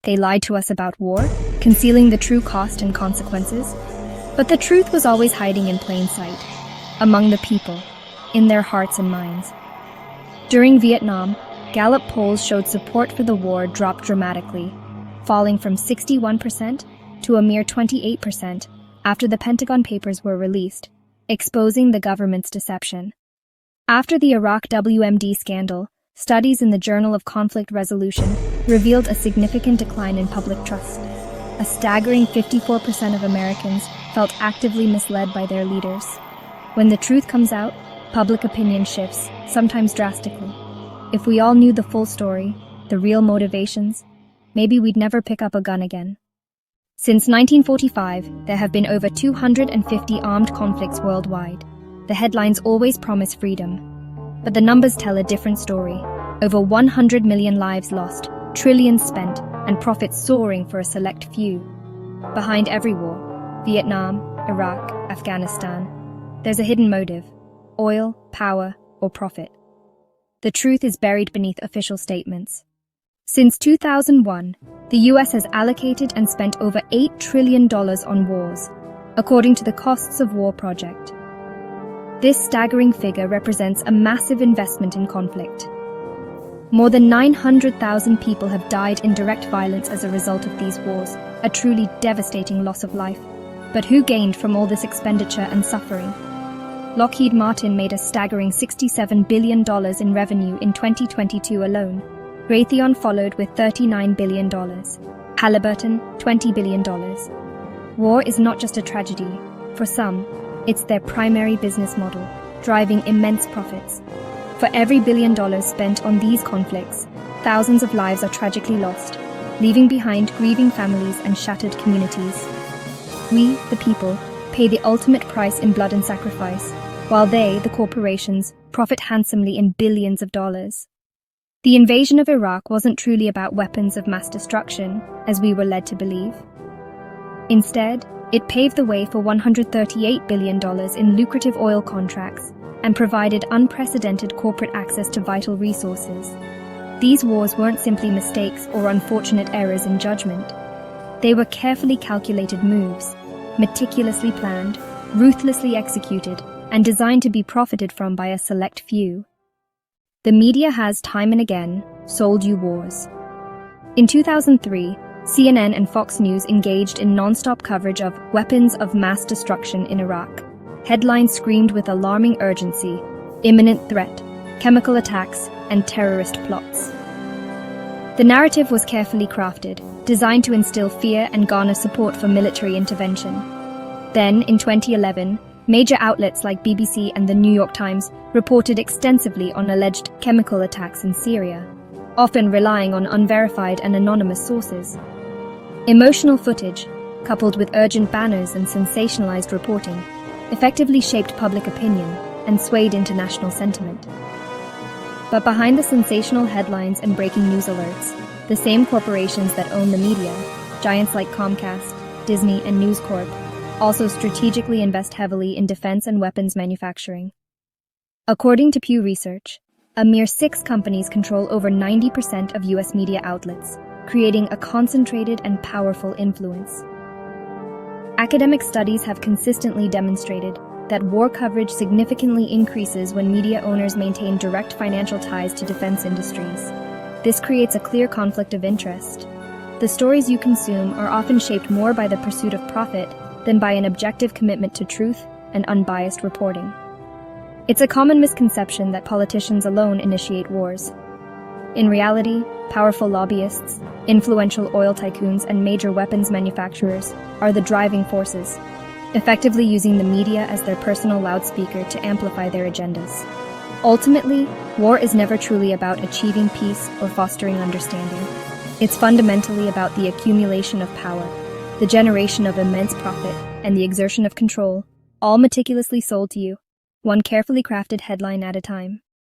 They lied to us about war, concealing the true cost and consequences. But the truth was always hiding in plain sight, among the people, in their hearts and minds. During Vietnam, Gallup polls showed support for the war dropped dramatically, falling from 61% to a mere 28% after the Pentagon Papers were released, exposing the government's deception. After the Iraq WMD scandal, studies in the Journal of Conflict Resolution revealed a significant decline in public trust. A staggering 54% of Americans felt actively misled by their leaders. When the truth comes out, public opinion shifts, sometimes drastically. If we all knew the full story, the real motivations, maybe we'd never pick up a gun again. Since 1945, there have been over 250 armed conflicts worldwide. The headlines always promise freedom. But the numbers tell a different story. Over 100 million lives lost, trillions spent, and profits soaring for a select few. Behind every war, Vietnam, Iraq, Afghanistan, there's a hidden motive: oil, power, or profit. The truth is buried beneath official statements. Since 2001, the US has allocated and spent over $8 trillion on wars, according to the Costs of War Project. This staggering figure represents a massive investment in conflict. More than 900,000 people have died in direct violence as a result of these wars, a truly devastating loss of life. But who gained from all this expenditure and suffering? Lockheed Martin made a staggering $67 billion in revenue in 2022 alone. Raytheon followed with $39 billion. Halliburton, $20 billion. War is not just a tragedy. For some, it's their primary business model, driving immense profits. For every $1 billion spent on these conflicts, thousands of lives are tragically lost, leaving behind grieving families and shattered communities. We, the people, pay the ultimate price in blood and sacrifice, while they, the corporations, profit handsomely in billions of dollars. The invasion of Iraq wasn't truly about weapons of mass destruction, as we were led to believe. Instead, it paved the way for $138 billion in lucrative oil contracts and provided unprecedented corporate access to vital resources. These wars weren't simply mistakes or unfortunate errors in judgment. They were carefully calculated moves, meticulously planned, ruthlessly executed, and designed to be profited from by a select few. The media has, time and again, sold you wars. In 2003, CNN and Fox News engaged in non-stop coverage of weapons of mass destruction in Iraq. Headlines screamed with alarming urgency: imminent threat, chemical attacks, and terrorist plots. The narrative was carefully crafted, designed to instill fear and garner support for military intervention. Then, in 2011, major outlets like BBC and the New York Times reported extensively on alleged chemical attacks in Syria, often relying on unverified and anonymous sources. Emotional footage, coupled with urgent banners and sensationalized reporting, effectively shaped public opinion and swayed international sentiment. But behind the sensational headlines and breaking news alerts, the same corporations that own the media, giants like Comcast, Disney, and News Corp, also strategically invest heavily in defense and weapons manufacturing. According to Pew Research, a mere 6 companies control over 90% of US media outlets, creating a concentrated and powerful influence. Academic studies have consistently demonstrated that war coverage significantly increases when media owners maintain direct financial ties to defense industries. This creates a clear conflict of interest. The stories you consume are often shaped more by the pursuit of profit than by an objective commitment to truth and unbiased reporting. It's a common misconception that politicians alone initiate wars. In reality, powerful lobbyists, influential oil tycoons, and major weapons manufacturers are the driving forces, effectively using the media as their personal loudspeaker to amplify their agendas. Ultimately, war is never truly about achieving peace or fostering understanding. It's fundamentally about the accumulation of power, the generation of immense profit, and the exertion of control, all meticulously sold to you, one carefully crafted headline at a time.